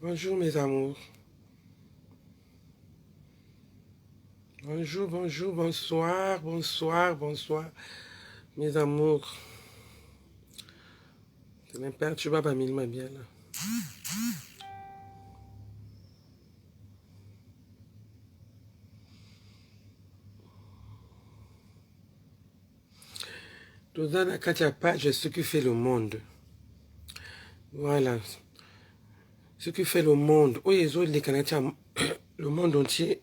Bonjour mes amours. Bonjour, bonjour, bonsoir, bonsoir, bonsoir. Mes amours. C'est l'imperturbable Amile Mabiel. Dans la Katia page, ce qui fait le monde. Voilà. Ce qui fait le monde. Oui, ils ont les Canadiens, le monde entier.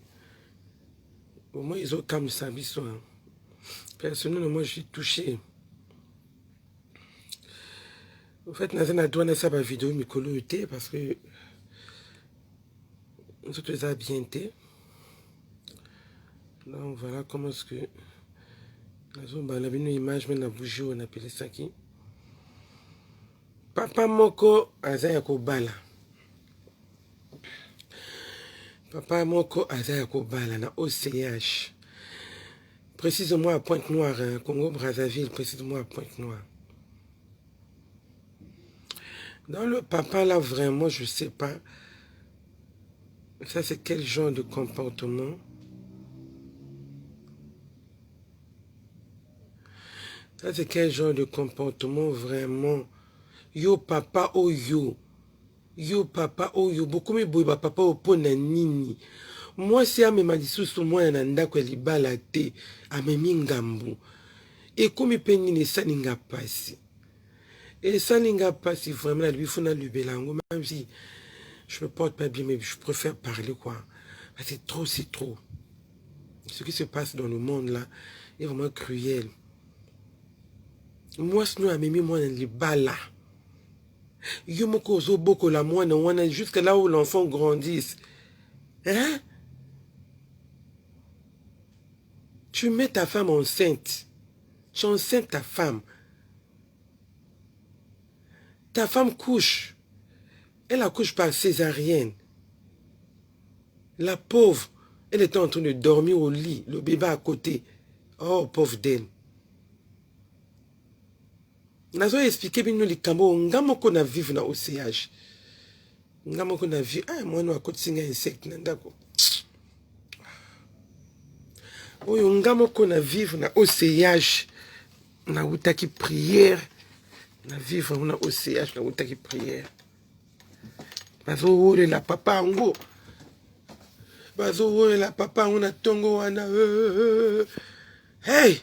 Au moins, ils ont comme ça, bisous. Personnellement, moi, je suis touché. En fait, Nazana doit faire ma vidéo, mais parce que nous sommes bien été. Donc, voilà comment est-ce que. On a vu une image, mais on a bougé, on a appelé ça qui. Papa Moko Azaya Kobala. Papa Moko Azaya Kobala na OCH. Précise-moi à Pointe-Noire, hein, Congo-Brazzaville, précise-moi à Pointe-Noire. Dans le papa là, vraiment, je sais pas. Ça, c'est quel genre de comportement? Ça, c'est quel genre de comportement vraiment? Yo papa oh yo. Yo papa oh yo. Beaucoup me boy papa oh pona nini. Moi, si à mes madisous, moi, un anda kwa libala te. A me mingambu. Et comme il peine ne ça n'inga pas. Et ça n'inga pas si vraiment la lui faut na lubelango. Même si je me porte pas bien, mais je préfère parler quoi. C'est trop, c'est trop. Ce qui se passe dans le monde là est vraiment cruel. Moi, sinon, à mimi, moi, les bala. Yo moko zo boko la moi, jusqu'à là où l'enfant grandisse. Hein? Tu mets ta femme enceinte. Tu enceinte ta femme. Ta femme couche. Elle accouche par césarienne. La pauvre, elle était en train de dormir au lit, le bébé à côté. Oh, pauvre d'elle. Nazo expliqué bien les cambo, ngamo ko na vivre na OCH. Ngamo ko na vivre, ah moi no akoti singa insecte ndako. Oyo ngamo ko na vivre na OCH. Na utaki prière. Na vivre na OCH na utaki prière. Bazo wole la papa ngo. Bazo wole la papa on a tongo wana. Hey!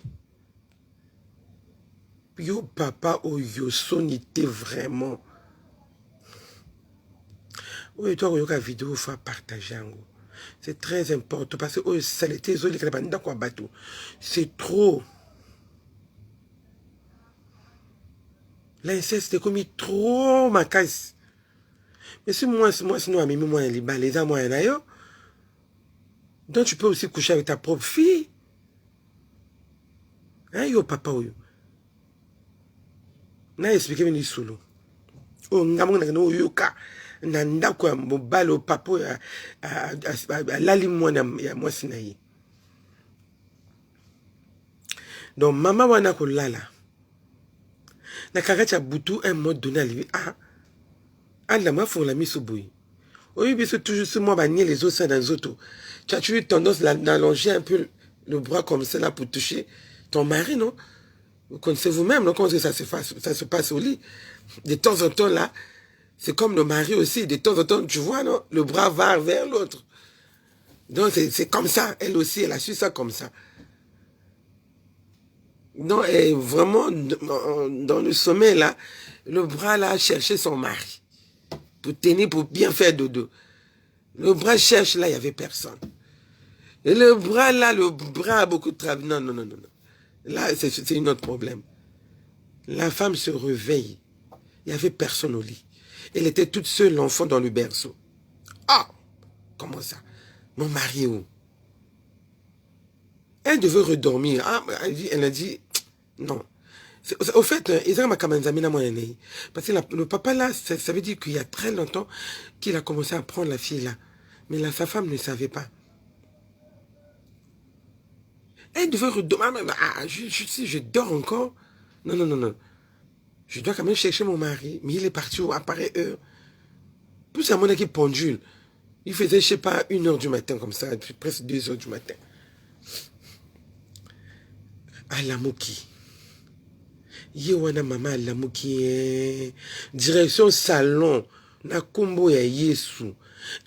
Yo papa oyo sonité vraiment. Oui, toi, la vidéo, il faut partager. C'est très important parce que saleté, c'est trop. L'inceste est comme trop ma casse. Mais si moi, sinon, à moi, les amis, moi, yo. Donc, tu peux aussi coucher avec ta propre fille. Hein, yo, papa, yo. Na expliqué, mais solo. Oh, ngamon, no, yo, ka. Nanda kwa mbalo papo lali mwana ya mwasi na ye. Donc maman wana ko lala. Na kakacha butu un mot donné à lui. Ah la ma font la mise au bout. Oui, mais c'est toujours ce moi banier les os dans les autos. Tu as toujours tendance d'allonger un peu le bras comme ça là pour toucher ton mari, non? Vous connaissez vous-même, non? Comment ça se passe au lit. De temps en temps là. C'est comme le mari aussi, de temps en temps, tu vois, non? Le bras va vers l'autre. Donc, c'est comme ça. Elle aussi, elle a su ça comme ça. Donc, elle est vraiment, dans le sommet, là, le bras, là, cherchait son mari. Pour tenir, pour bien faire dodo. Le bras cherche, là, il n'y avait personne. Et le bras, là, le bras a beaucoup de travail. Non, non, non, non. Là, c'est un autre problème. La femme se réveille. Il n'y avait personne au lit. Elle était toute seule, l'enfant dans le berceau. Ah! Comment ça? Mon mari où? Elle devait redormir. Ah, elle a dit, non. Au fait, parce que le papa là, ça veut dire qu'il y a très longtemps qu'il a commencé à prendre la fille là. Mais là, sa femme ne savait pas. Elle devait redormir. Ah, je dors encore. Non, non, non, non. Je dois quand même chercher mon mari. Mais il est parti à pareille heure. Plus à mon qui pendule. Il faisait, je sais pas, 1h du matin comme ça, presque 2h du matin. Alamuki. Yewana mama alamuki. Direction salon. Na kombo ya Yesu.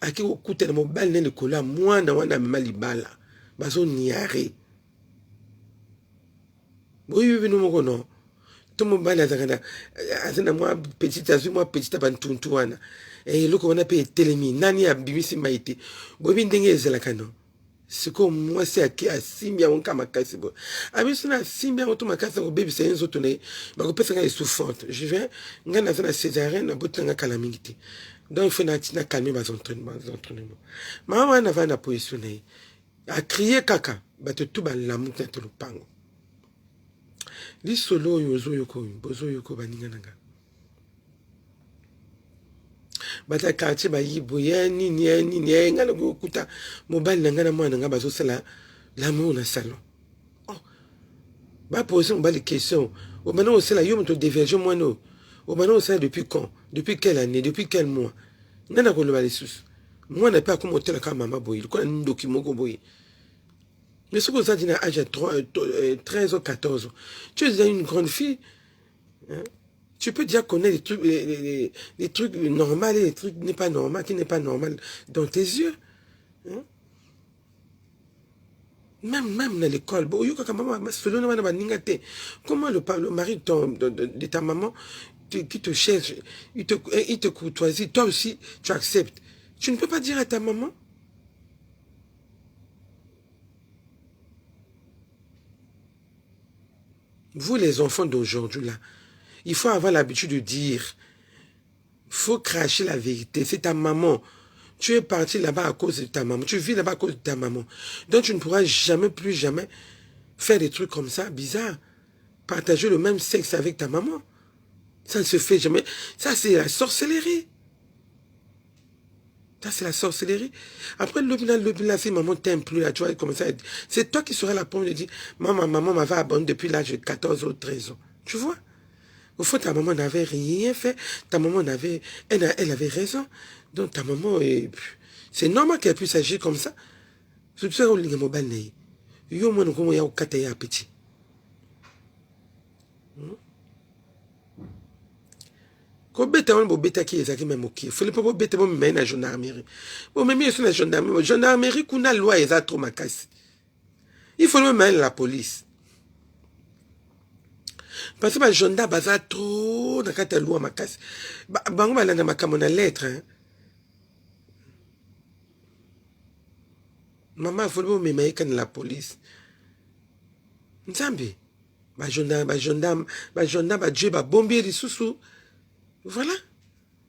Aki okuta na mobile nene kola mwana wana malibala. Bazo niare. Boyi bino moko non. Tout mobile azakana. Azana moi petite azu moi petite abantuntu wana. Et loko wana pe telemi nani abimisi maite. Boyi ndenge ezalaka non. C'est comme moi c'est aki asimbia onka makasi bo. Abiso na simbia onto makasi ko baby c'est nzoto ne. Ba ko pesa nga souffrante. Je viens ngana zana césarienne na botanga kala mingiti. Donc il faut na calmer mes entraînements. Maman na va na position ne. A crier kaka ba te tout ba lamu na te lupango. Li solo yozo yoko bozo yoko baninga nanga. Bata quartier ba yibo ni ngana ko kuta mobile nanga na mwana nga bazo sala l'amour na salon. Oh. Ba poser on ba les questions. O maintenant on sait la yo moto déverger moi no. O maintenant on sait depuis quand? Depuis quelle année? Depuis quel mois? Ngana ko le ba les sous. Moi n'a pas comme hôtel ka mama boy. Ko un document ko boy. Mais ce que ça dit à l'âge de 13 ou 14 ans, tu es déjà une grande fille, hein? Tu peux déjà connaître les trucs normaux et les trucs n'est pas normal, qui n'est pas normal dans tes yeux. Hein? Même dans l'école, comment le mari de ta maman qui te cherche, il te courtoisie, toi aussi tu acceptes. Tu ne peux pas dire à ta maman. Vous, les enfants d'aujourd'hui, là, il faut avoir l'habitude de dire, il faut cracher la vérité. C'est ta maman. Tu es parti là-bas à cause de ta maman. Tu vis là-bas à cause de ta maman. Donc, tu ne pourras jamais, plus jamais, faire des trucs comme ça, bizarres. Partager le même sexe avec ta maman. Ça ne se fait jamais. Ça, c'est la sorcellerie. Ça, c'est la sorcellerie. Après, le si maman t'aime plus, là, tu vois, comme ça. C'est toi qui seras la première de dire, maman m'avait abandonné depuis l'âge de 14 ou 13 ans. Tu vois? Au fond, ta maman n'avait rien fait. Ta maman elle avait raison. Donc, ta maman, c'est normal qu'elle puisse agir comme ça. C'est ça, on mobile. Yo, moi, nous, y a un petit. Ko beta on bo beta ki ezaki même ok. Faut pas beta bon mais na gendarmerie. Bon mais bien sur la gendarmerie, gendarmerie kuna loi eza trop makasi. Il faut même mettre la police. Parce que les gendarmes baza trop na kata loi makasi. Bango balanga makambo na lettre hein. Maman faut même mettre la police. Nzambe. Ba gendarme ba Dieu ba bombier les sous. Voilà.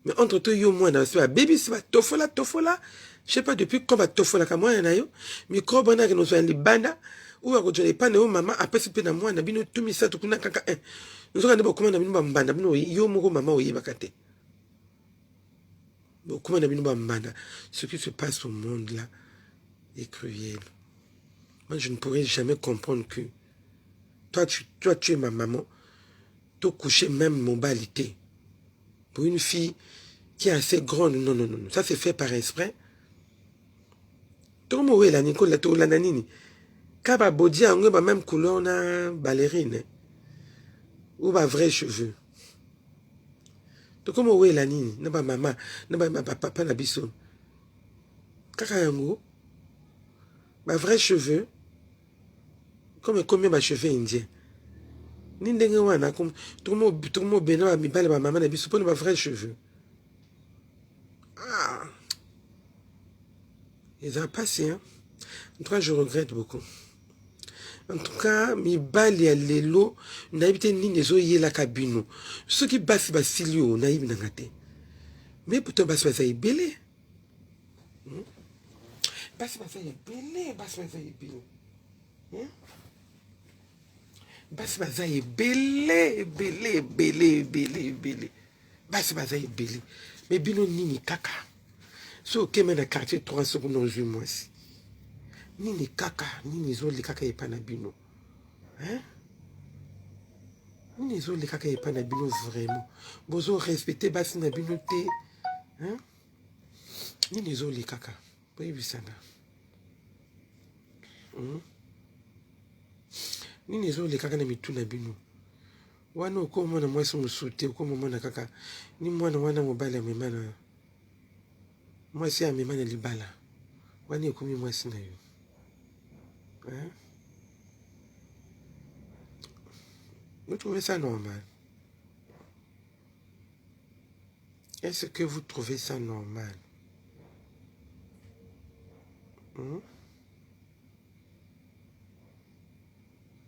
Mais entre toi, yo, moi, c'est baby, c'est tofola. Je sais pas depuis quand tofola, comme moi, y yo. Micro, bana, que nous sommes les banda, ou à côté, pas de maman, après, c'est pas moi, n'a bien tout mis ça, tout le kaka, nous avons des comment n'a bien banda, yo, mon maman, oui, bakate. Comment n'a bien banda. Ce qui se passe au monde, là, est cruel. Moi, je ne pourrais jamais comprendre que toi, tu es ma maman, tu couché même mobilité. Pour une fille qui est assez grande, non. Ça c'est fait par esprit. Tout le monde est là, Nicolas, tout le nanini. Kaba body a une même couleur na ballerine. Ou ba vrai cheveux. Tout le monde est là, nini. Na ba maman, na ba papa na biso. Kaka yango. Ba vrai cheveux. Comme combien ba cheveux indiens. Ni ndenge wana comme tout le monde beno mi bale ba maman na biso pour ba vrai cheveux. Ah. Ils ont passé, hein. En tout cas, je regrette beaucoup. En tout cas, mi bali ya lelo, naibite nini zo ye la kabino. Ceux qui basi basilio, naib nangate. Mais pourtant basi basa belé. Basi basa belé, basi basa belé. Basi basa belé. Basi basa belé. Mais bino nini kaka. So ke mena quartier 3 secondes dans 8 mois. Nini kaka, nini zo li kaka epana bino. Hein? Nini zo li kaka epana bino vraiment. Bozo respecter basi na bino te. Hein? Nini zoli kaka. Boyebi sana. Nini zoli kaka na mituna bino. Wana uko mwana mwasi musute uko mwana kaka. Ni mwana wana mobali amemana. Mwasi amemana libala. Wani uko mwasi na yo. Hein? Vous trouvez ça normal? Est-ce que vous trouvez ça normal?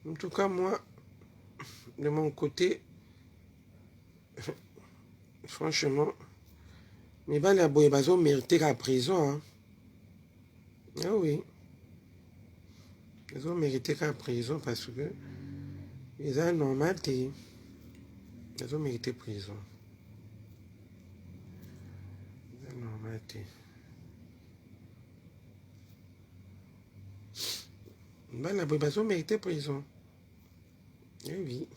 En tout cas, moi, de mon côté, franchement, mes balles à Boyebazo méritaient la prison. Hein? Ah oui. Ils ont mérité la prison parce que ils ont normal. Ils ont mérité prison. Ils ont normal. Ben, la Boyebazo méritait prison. Eh oui.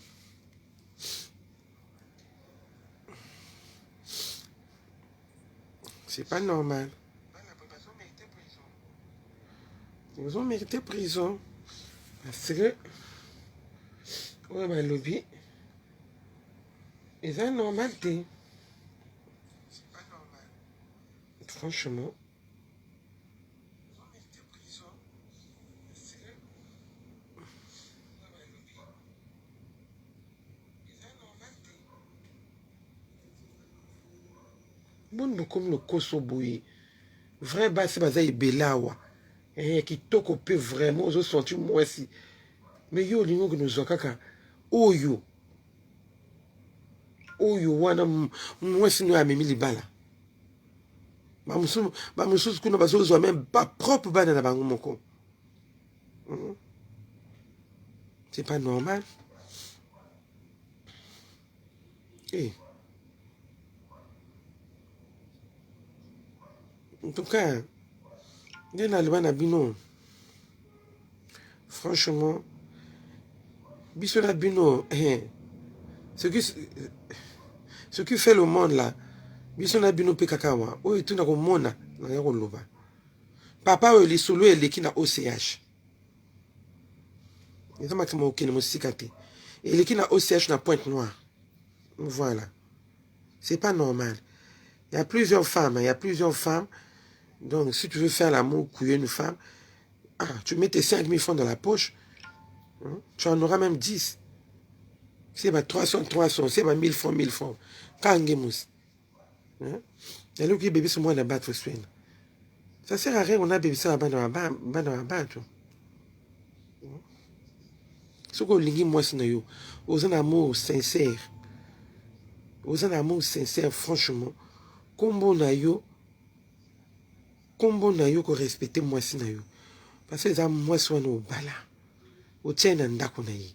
C'est pas normal. Ils ont mérité prison. Parce que, ouais, bah, lobby, ils ont normalité. C'est pas normal. Franchement. Ils ont mérité prison. Parce que, ouais, bah, lobby, ils ont normalité. Bon, comme le Kosoboui. Vrai, bah, c'est bazar Belawa. Qui toko pe vraiment je senti moi si mais yo lingo que nous kaka oyo wana moi si nous amemi libala ba musu kuna bazo même pas propre bana na bango moko. C'est pas normal. En tout cas, franchement, Bissola Bino, ce qui fait le monde là, Bissola Bino Pekakawa, oh, et tout n'a mona, papa, il est solo et l'équipe na OCH. Il y a ma aucune musicate. Et l'équipe na OCH na pointe noire. Voilà. C'est pas normal. Il y a plusieurs femmes. Donc, si tu veux faire l'amour, couiller une femme, tu mets tes 5000 francs dans la poche, tu en auras même 10. C'est 300, c'est 1000 francs. Kangemus. Il y a qui bébé sur moi là-bas, ça sert à rien, on a bébé ça là-bas dans la bas. Ce qu'on lingue moi, c'est aux amour sincère. Aux amour sincère, franchement. Combo na yo ko respecter moi si na yo. Parce que ça moi soit no bala. O tien na ndako na yi.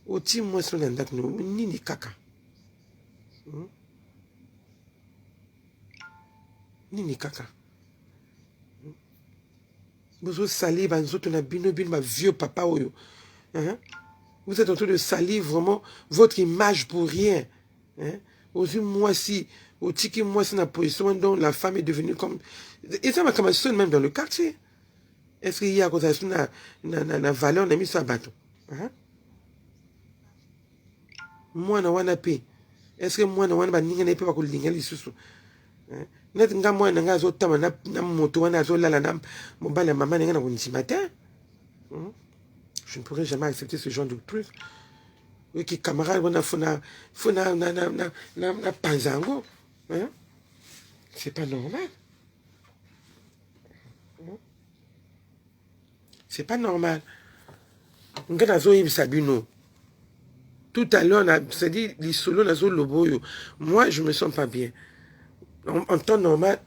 O ti moi soit na ndako no nini kaka. Nini kaka. Vous salir banzoto na bino ma vieux papa oyo. Vous êtes en train de salir vraiment votre image pour rien. Aussi moi si au tiki moi c'est la position dont la femme est devenue comme et ça m'a commencé même dans le quartier. Est-ce qu'il y a cause na valeur on a mis ça à bateau. Moi na wana pe. Est-ce que moi na wana ba ninga na pe ba ko linga lisusu. Net nga moi na nga zo tama na moto wana zo lala na mobile maman nga na ko matin. Je ne pourrais jamais accepter ce genre de truc. Oui, qui camarade on a fona na panzango. C'est pas normal. C'est pas normal. Tout à l'heure, c'est-à-dire, les solos, moi, je me sens pas bien. En temps normal,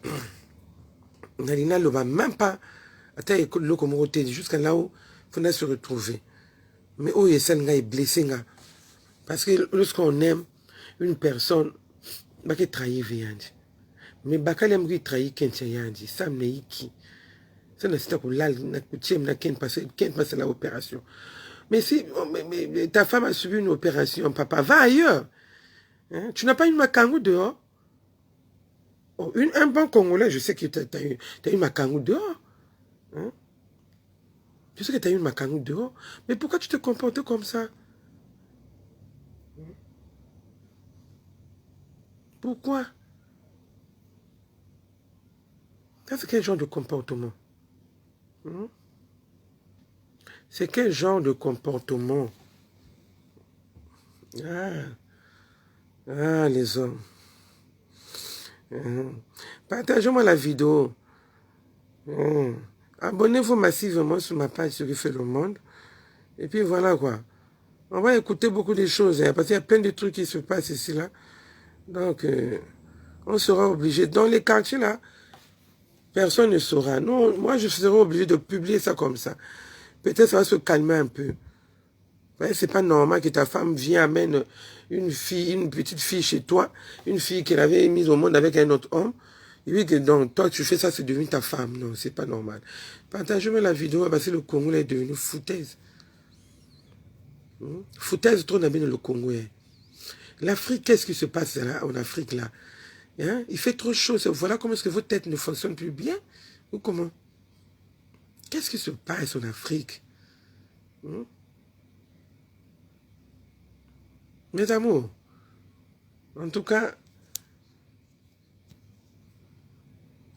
Nalina ne va même pas. Jusqu'à là où il faudra se retrouver. Mais où est-ce qu'elle est blessée? Parce que lorsqu'on aime une personne, il va trahir. Mais bakali amki trahir Kentia Yandi, ça me qui. Ça ne c'est pas passer l'opération. Mais si ta femme a subi une opération, papa, va ailleurs. Tu n'as pas une macango dehors. Oh, un bon Congolais, je sais que tu as eu Makangou dehors. Hein? Je sais que tu as eu Makangou dehors. Mais pourquoi tu te comportes comme ça? Pourquoi? Ça, c'est quel genre de comportement? Hein? C'est quel genre de comportement? Ah, ah les hommes. Partagez-moi la vidéo. Abonnez-vous massivement sur ma page sur Fait le Monde. Et puis voilà quoi. On va écouter beaucoup de choses, hein, parce qu'il y a plein de trucs qui se passent ici, là. Donc, on sera obligé. Dans les quartiers, là, personne ne saura. Non, moi, je serai obligé de publier ça comme ça. Peut-être ça va se calmer un peu. C'est pas normal que ta femme vienne amène une fille, une petite fille chez toi, une fille qu'elle avait mise au monde avec un autre homme. Et puis que donc, toi, tu fais ça, c'est devenu ta femme. Non, c'est pas normal. Partagez-moi la vidéo parce que le Congo est devenu foutaise. Foutaise trop dans le Congo. L'Afrique, qu'est-ce qui se passe là, en Afrique là? Hein? Il fait trop chaud. Voilà comment est-ce que votre tête ne fonctionne plus bien? Ou comment? Qu'est-ce qui se passe en Afrique? Mes amours, en tout cas,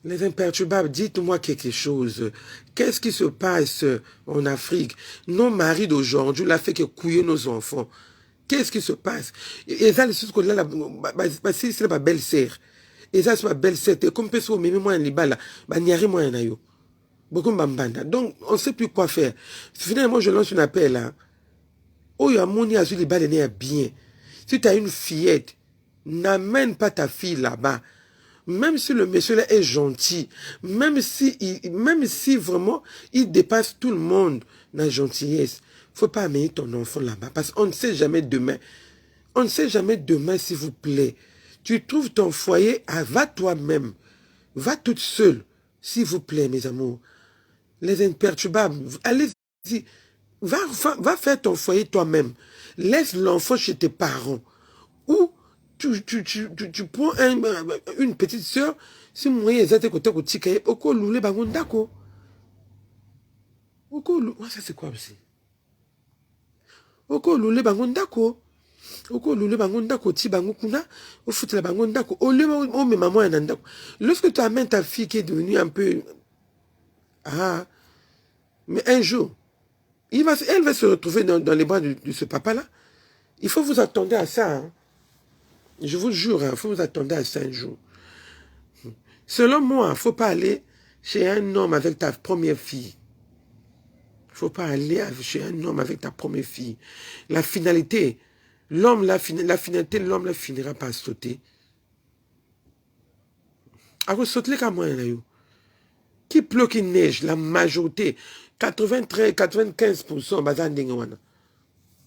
les imperturbables, dites-moi quelque chose. Qu'est-ce qui se passe en Afrique? Nos maris d'aujourd'hui, la fait que couiller nos enfants. Qu'est-ce qui se passe? Et ça, c'est ma belle-sœur. Et ça, c'est ma belle-sœur. Comme personne, mais moi, en Libala, n'y a moi, en beaucoup de donc, on ne sait plus quoi faire. Finalement, je lance un appel. Hein. Oh, il y a mon bien. Si tu as une fillette, n'amène pas ta fille là-bas. Même si le monsieur là est gentil, même si vraiment il dépasse tout le monde dans la gentillesse, faut pas amener ton enfant là-bas parce qu'on ne sait jamais demain. On ne sait jamais demain, s'il vous plaît. Tu trouves ton foyer, va toi-même. Va toute seule, s'il vous plaît, mes amours. Les imperturbables, allez-y. Va faire ton foyer toi-même. Laisse l'enfant chez tes parents. Ou tu prends une petite soeur, si moi, ils étaient côté côté côté, oko loulé bangondako. Oko loulé, ça c'est quoi aussi? Oko loulé bangondako. Oko loulé bangondako, ti bangokuna, au foot la bangondako. Au lieu où mes mamans en andako. Lorsque tu amènes ta fille qui est devenue un peu, mais un jour, elle va se retrouver dans les bras de ce papa-là. Il faut vous attendre à ça. Hein. Je vous jure, il faut vous attendre à ça un jour. Selon moi, il ne faut pas aller chez un homme avec ta première fille. Il ne faut pas aller chez un homme avec ta première fille. La finalité, la finalité, l'homme la finira par sauter. Alors, sauter comme moi, qui pleut, qui neige, la majorité, 93, 95%,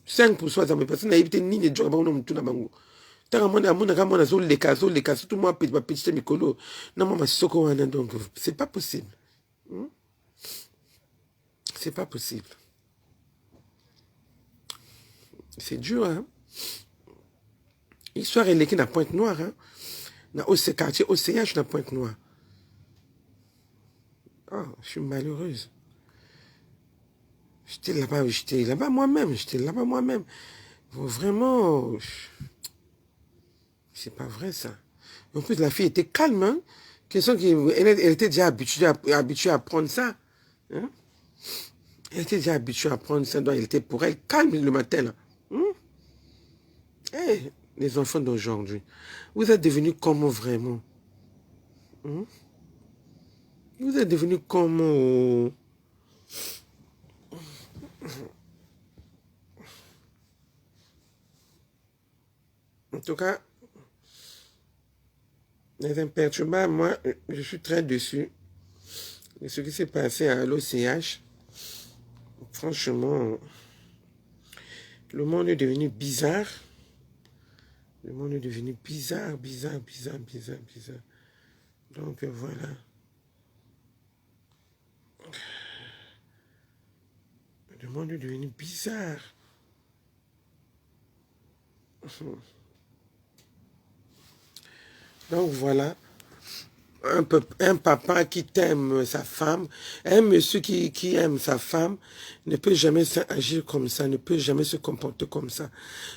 5%, ça me passe. N'a évité ni les gens qui ont tout dans le donc c'est pas possible. C'est pas possible. C'est dur, hein. Histoire est l'équipe à Pointe-Noire, hein. Dans ce quartier, au CH, dans Pointe-Noire. Oh, je suis malheureuse. J'étais là-bas moi-même. Vraiment, c'est pas vrai ça. En plus, la fille était calme, hein. Elle était déjà habituée à prendre ça. Hein? Elle était déjà habituée à prendre ça, donc elle était pour elle calme le matin. Là. Hey, les enfants d'aujourd'hui, vous êtes devenus comment vraiment? Vous êtes devenus comment? En tout cas, les imperturbables, moi, je suis très déçu de ce qui s'est passé à l'OCH. Franchement, le monde est devenu bizarre. Le monde est devenu bizarre. Donc, voilà. Le monde est devenu bizarre. Donc, voilà. un papa qui t'aime sa femme, un monsieur qui aime sa femme, ne peut jamais agir comme ça, ne peut jamais se comporter comme ça.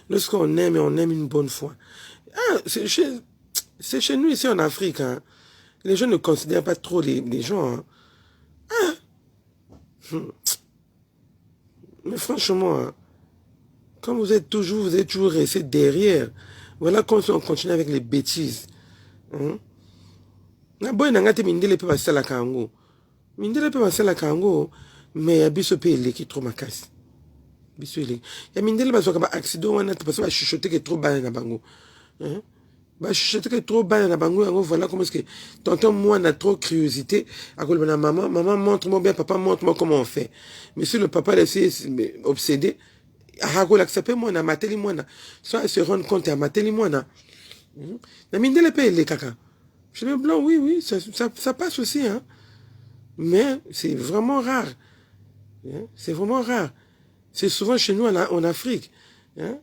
Lorsqu'on aime, et on aime une bonne fois. Ah, c'est chez nous ici en Afrique. Hein. Les gens ne considèrent pas trop les gens. Hein. Ah. Mais franchement, hein, quand vous êtes toujours resté derrière, voilà quand on continue avec les bêtises. Hein. Na boy na ngate mindele pe basala kango. Mindele pe basala kango, mais ya biso pe eleki trop makasi. Biso eleki. Ya mindele bazoka ba accident wana te parce ba chuchoter que trop bana na bango. Hein? Ba chuchoter que trop bana na bango yango voilà comment est-ce que tonton moi na trop curiosité à cause de maman montre-moi bien papa montre-moi comment on fait. Mais si le papa laisse obsédé a accepter moi na mateli moi na soit se rendre compte à mateli moi na. Na mindele pe eleki kaka. Chez les blancs, oui, ça passe aussi. Hein. Mais c'est vraiment rare. Hein. C'est vraiment rare. C'est souvent chez nous en Afrique. Hein.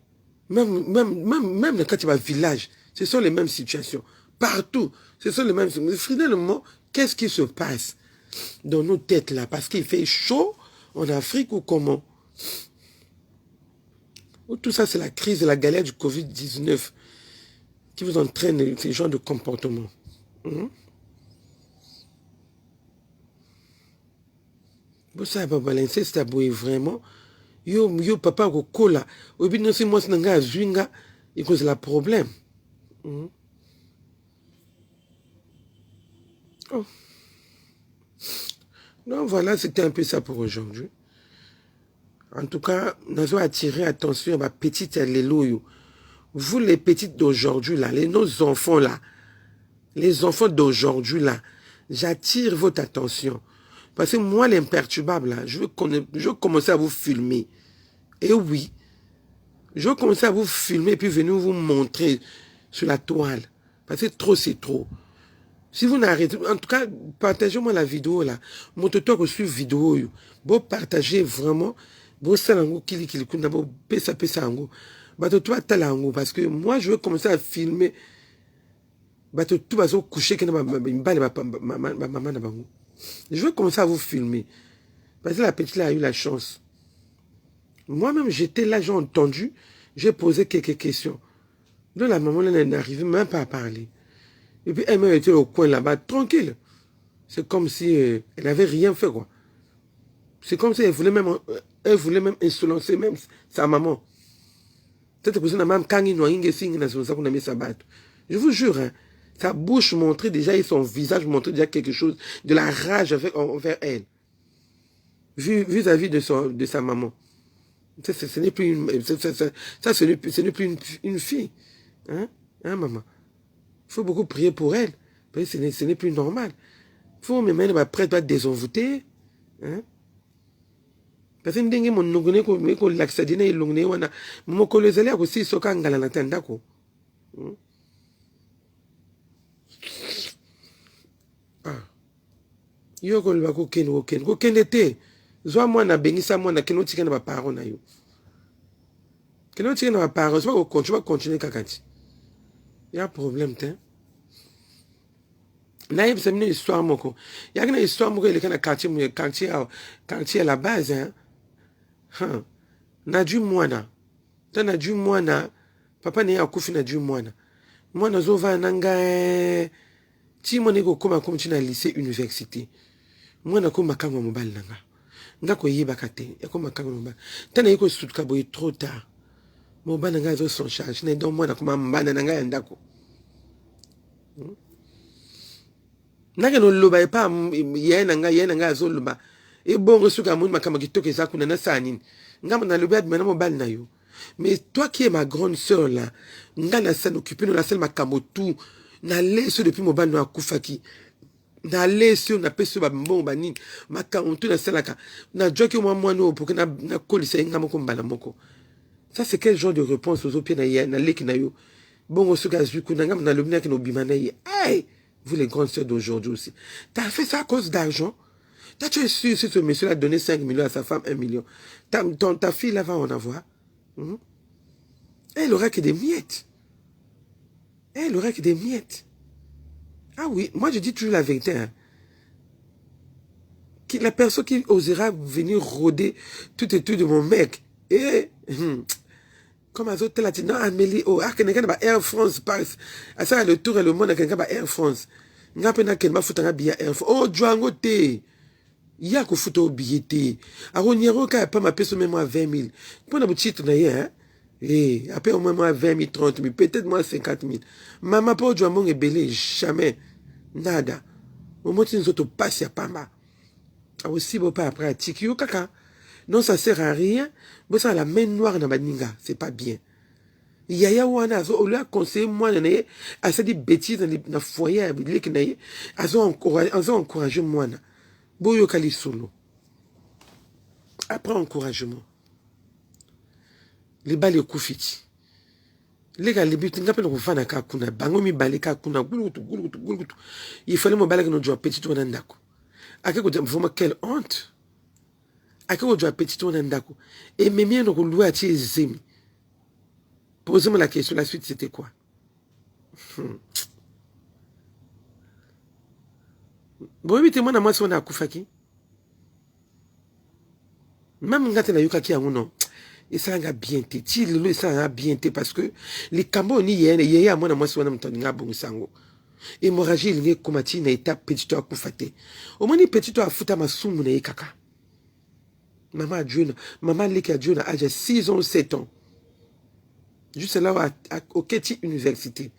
Même quand tu vas au village, ce sont les mêmes situations. Partout, ce sont les mêmes situations. Mais finalement, qu'est-ce qui se passe dans nos têtes là? Parce qu'il fait chaud en Afrique ou comment? Ou tout ça, c'est la crise et la galère du Covid-19 qui vous entraîne ces genres de comportements. Bon ça va balancer c'est aboué vraiment yo papa ko kola obi non c'est moi c'est nga zwinga et cause la problème. Oh. Donc voilà, c'était un peu ça pour aujourd'hui. En tout cas, nous avons attiré attention à ma petite Lélo. Vous les petites d'aujourd'hui là, nos enfants là, les enfants d'aujourd'hui là, j'attire votre attention. Parce que moi, l'imperturbable, là, je veux commencer à vous filmer. Et oui, je veux commencer à vous filmer et puis venir vous montrer sur la toile. Parce que trop, c'est trop. Si vous n'arrêtez, en tout cas, partagez-moi la vidéo là. Montrez-toi sur vidéo. Bon, partagez vraiment. Bon, ça, parce que moi, je veux commencer à filmer. Tout va se coucher. Je veux commencer à vous filmer. Parce que la petite là a eu la chance. Moi-même, j'étais là, j'ai entendu, j'ai posé quelques questions. Donc la maman, elle n'arrivait même pas à parler. Et puis elle-même était au coin là-bas, tranquille. C'est comme si elle n'avait rien fait, quoi. C'est comme si elle voulait même insolencer même sa maman. Je vous jure, hein, sa bouche montrait déjà et son visage montrait déjà quelque chose de la rage envers elle. Vis-à-vis de sa maman. Ce n'est plus ce n'est plus une fille. Hein, maman? Il faut beaucoup prier pour elle. Ce n'est plus normal. Il faut me mettre après toi désenvoûter. Hein? Parce que ndenge mon nongone ko laksadine ilongne wana moko lezali akosi soka ngala na tandako. Yo ko lba ko ken te. Zwa mwana bengisa mwana keno tika na ba parents na yo. Keno tika na ba parents va continuer kakati. Il y a un problème te. Na yeb semine histoire moko. Ya kana histoire moko ile kana quartier à la base hein. Na du mwana. Na du mwana. Papa ne akufi na du mwana. Mwana zova nanga ti mwana ko koma comme tu na lycée université. Mwana ko makangwa mobali nanga. Ngako yeba kate, ya ko makangwa mobali. Tana yiko sutka boy trop tard. Mobali nanga zo son charge. Ne don mwana ko mbana nanga ya ndako. Nanga no loba pa ye nanga zo loba. Et bon, suka moun makama kitoke za kuna na sanini. Ngama na loba admena mobali na yo. Mais toi qui es ma grande sœur là, ngana s'en occuper na sel makamo tout, na laisse depuis mobali no akufaki. Na laisse na peso ba mbon ba nini, makamo tout na selaka. Na joki moi no pour que na kolisa ngama ko mbala moko. Ça c'est quel genre de réponse aux pieds na leki na yo. Bon suka zuku ngama na lobina ki no bimana yi. Hey, vous les grandes sœurs d'aujourd'hui aussi. T'as fait ça à cause d'argent? Tu es sûr si ce monsieur a donné 5 millions à sa femme, 1 million. Ta fille là va en avoir. Elle aura que des miettes. Elle aura que des miettes. Ah oui, moi je dis toujours la vérité. Hein. La personne qui osera venir rôder tout et tout de mon mec. Et comme les autres, là, non, Amélie, oh, ah, quelqu'un va Air France, passe. À ça, le tour et le monde, quelqu'un va Air France. N'a pas n'a qu'elle m'a foutu un billet Air France. Oh, Django, t'es. Il y a qu'au foutu au billet, t'es. Alors, n'y a aucun, pas ma personne, même à 20 000. Pour un petit truc, hein. Et après, au moins, moi, 20 000, 30 000, peut-être moi, 50 000. Maman, pas au Django est belé, jamais. Nada. Au moins, tu nous autres passes, il n'y a pas mal. Aussi, bon, pas après, Tikio, caca. Non, ça sert à rien. Mais ça, la main noire dans ma ninga, c'est pas bien. Yaya wana azo au lieu conseiller moi naye à ces bêtises dans le foyer avec naye azo encourager moi na boyo kali solo après encouragement les balles kufiti les gars les buts n'appelle le fana ka kuna bango mi balé ka kuna gulutu il fallait me balé que nous jouons petit on ndako akeko vraiment quelle honte akeko jouer petit on ndako et même bien nous louer à zemi. Posez-moi la question, la suite c'était quoi? Bon, mettez-moi dans moi si on a Koufaki. Même quand on a eu Kaki à non, et ça a bien été. Si ça a bien été parce que les Cambos ni yé à moi si on a m'entendu bon sango. Hémorragie il n'est comme na étape petit à Koufate. Au moins ni petit à fouta ma soum na kaka. Maman Dieu, maman Leki a Dieu à âge 6 ans 7 ans. Juste là au Keti Université.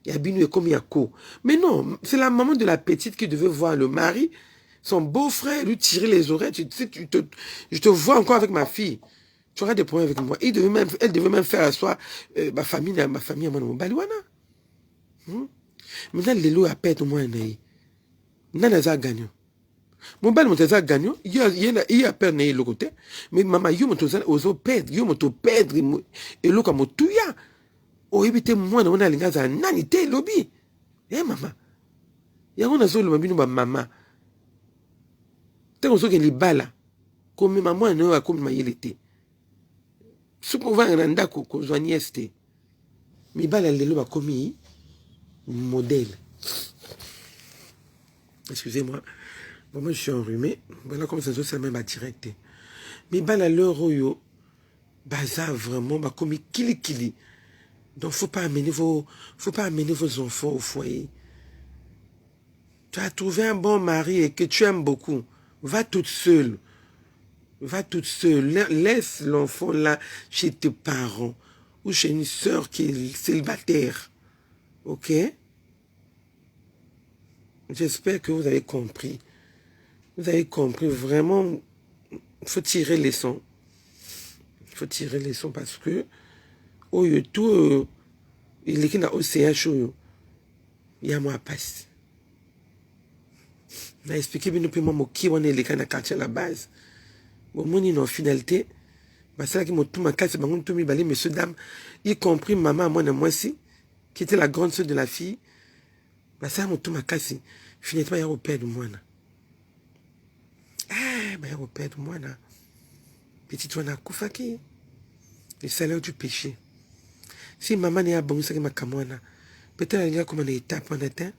Il y a Binu et comme il y a Co. Mais non, c'est la maman de la petite qui devait voir le mari, son beau-frère, lui tirer les oreilles. Je te vois encore avec ma fille. Tu auras des problèmes avec moi. Elle devait même faire à soi ma famille à mon baliwana. Maintenant, les lots à perdre moi. Nana za gagnant. Mon bal montaza gagnant. Il y a perdre le côté. Mais maman, yo montaza ozo perdre. Yo monto perdre. Et l'eau comme tout ya. Oh, évitez moi, on a les gars à nanité lobby. Eh, maman. Il y a un azul, maman. Tant qu'on se les balles, comme maman, non, à comme il était. Ce qu'on va en anda, qu'on soit nieste. Mais balles, elle est comme modèle. Excusez-moi. Bon, moi, je suis enrhumé. Voilà comme ça, c'est même à direct. Mais balles à l'heure, yo, bazar vraiment, comme kili. Donc, faut pas amener vos enfants au foyer. Tu as trouvé un bon mari et que tu aimes beaucoup. Va toute seule. Va toute seule. Laisse l'enfant là chez tes parents ou chez une soeur qui est célibataire. Ok? J'espère que vous avez compris. Vous avez compris. Vraiment, il faut tirer les leçons. Il faut tirer les leçons parce que tout il est dans l'OCH. Il y a moi à passer. Je vais expliquer bien plus moi qui on est les canards quartier à la base. Bon, mon en finalité, c'est là que mon tout ma casse, mon tout mi balé, messieurs dames, y compris maman, moi aussi, qui était la grande sœur de la fille. Ça mon tout ma casse, finalement il y a au père de moi. Ah, il y a au père de moi. Petit toi na koufaki, le salaire du péché. Si maman n'est pas bon, c'est que ma camouana. Peut-être il y a comme une étape en atteint.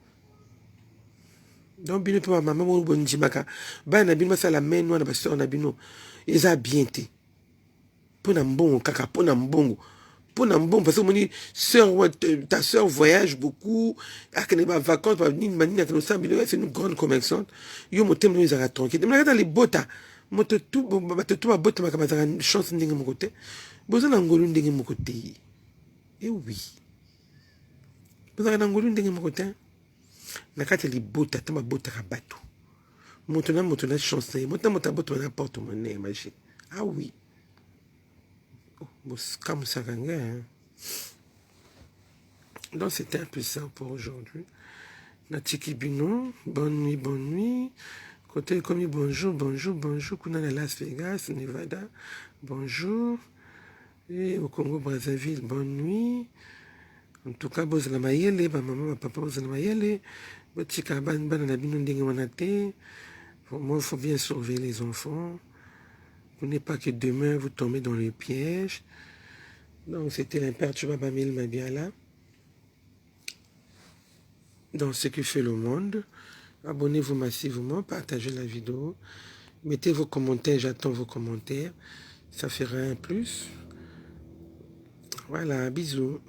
Donc, bien pour ma maman, mon bon jimaka. Ben, na bino ça la main noire, parce qu'on a bino. Ils a bien été. Pour n'ambongo, kaka, pour n'ambongo. Pour n'ambongo, parce que mon ta soeur voyage beaucoup. À qu'elle va vacances, c'est une grande commerçante. Yo, mon thème, nous, ils ont tranquille. Mais regarde les botas. Moi, tout ma botte, ma camarade, chance de mon côté. Besoin d'un golun de mon côté. Eh oui. Besoin d'un golun de mon côté. Nakati li bota tama bota ka bato motona chance motona bota na porte monnaie magie. Ah oui, comme ça hein. Donc c'était un peu ça pour aujourd'hui. Natiki Bino, bonne nuit. Côté comme bonjour, kuna na Las Vegas, Nevada, bonjour. Et au Congo Brazzaville, bonne nuit. En tout cas, bozala mayele, maman, papa, bozala mayele. Botika ban na bino ndenge wana te. Moi, il faut bien surveiller les enfants. Pour ne pas que demain, vous tombez dans les pièges. Donc, c'était l'imperturbable Bamil Mabiala. dans ce qui fait le monde. Abonnez-vous massivement, partagez la vidéo. Mettez vos commentaires, j'attends vos commentaires. Ça fera un plus. Voilà, bisous.